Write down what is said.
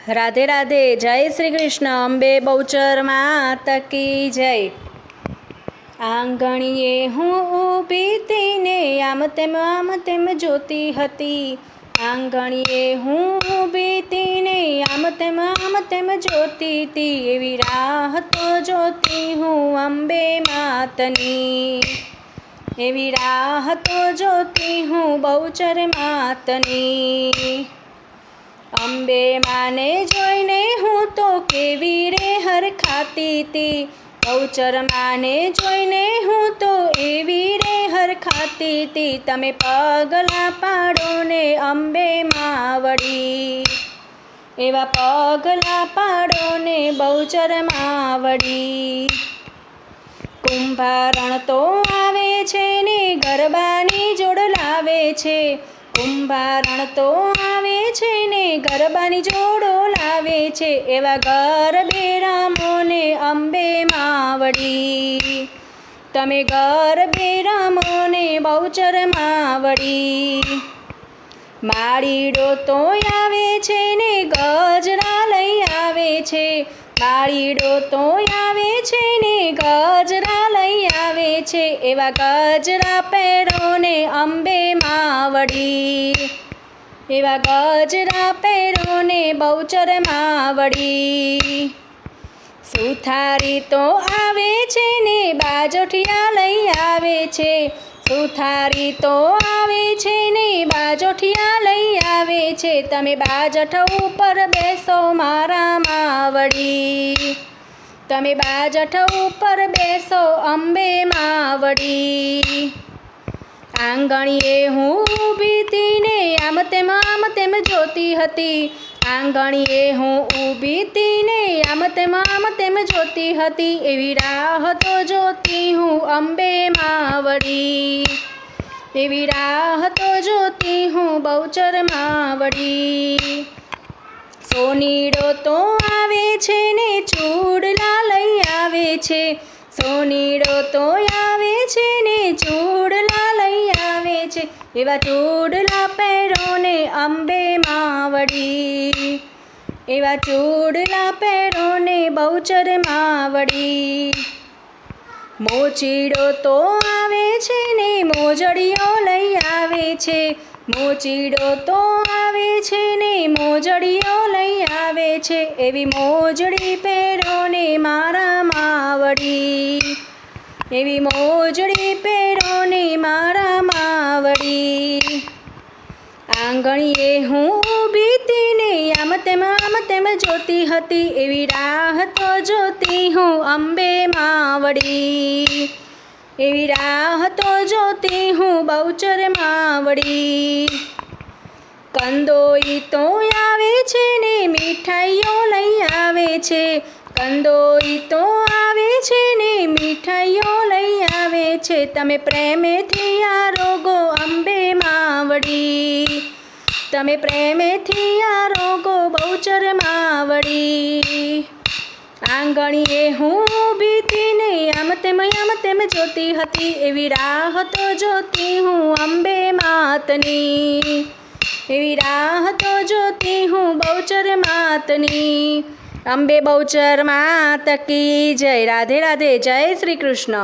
राधे राधे। जय श्री कृष्ण। अंबे बहुचर माता की जय। आंगणीए हूँ ऊभी थी ने आम तेम जोती हती। आंगणीए हूँ ऊभी थी ने आम तेम जोती थी। एवी राह तो जोती हूँ अंबे मातनी। एवी राह तो जोती हूँ बहुचर मातनी। अंबे माने जोईने हूँ तो केवी रे हर खाती थी। बहुचर माने जोईने हूँ तो एवी रे हर खाती थी। तमे पगला पाडो ने अंबे मावड़ी। एवा पगला पाडो ने बहुचर मावड़ी। कुंभारण तो आवे छे ने गरबानी जोड़ लावे छे। कुंभारण तो आवे छे ने गरबानी जोड़ो लावे छे। एवा गरबे रमो ने अंबे मावड़ी। तमे गरबे रमो ने बहुचर मावड़ी। माळीडो तो आवे छे ने गजरा लई आवे छे। माळीडो तो आवे छे ने गजरा लई आवे छे। एवा गजरा पेरो ने अंबे मावड़ी। एवा गजरा पेरो ने बहुचर मावड़ी। सुथारी तो आवे छे ने बाजोठिया लई आवे छे। सुथारी तो आवे छे ने बाजोठिया लई आवे छे। तमे बाजठ उपर बेसो मारा मावड़ी। तमे बाजठ उपर बेसो अंबे मावड़ी। आंगणीए हूँ ऊभी थी ने आम तेम जोती हती। आंगणीए हूँ ऊभी थी ने आम तेम जोती हती। एवी राह तो जोती हूँ अंबे मावड़ी। एवी राह तो जोती हूँ बहुचर मावड़ी। सोनीडो तो आवे छे ने चूड़ला लई आवे छे। सोनीडो तो आवे छे ने चूड़ला लई आवे छे। एवा चूड़ला पेरो ने अंबे मावड़ी। एवा चूड़ला पेरो ने बहुचर मावड़ी। मोचीडो तो आवे छे ने मोजड़ियो लई आवे छे। मोचीडो तो आवे छे ने मोजड़ियो लई आवे छे। एवी मोजड़ी पेरो ने मारा मावड़ी। एवी मोजड़ी पेरो ने मारा मावड़ी। आंगणीए हूँ ऊभी थी ने आम तेम जोती हती। एवी राह तो जोती हूँ अंबे मावड़ी। एवी राह तो जोती हूँ बहुचर मावड़ी। कंदोई तो आवे छे ने मिठाईओ लई आवे छे। कंदोई तो आवे छे ने मिठाईओ लई आवे छे। तमे प्रेमेथी आरोगो अंबे मावड़ी। तमे प्रेमेथी आरोगो बहुचर मावड़ी। आंगणीए हूँ ऊभी थी ने आम तेम जोती हती। एवी राह तो जोती हूँ अंबे मातनी। एवी राह तो जोती हूँ बहुचर मातनी। अंबे बहुचर माता की जय। राधे राधे। जय श्री कृष्ण।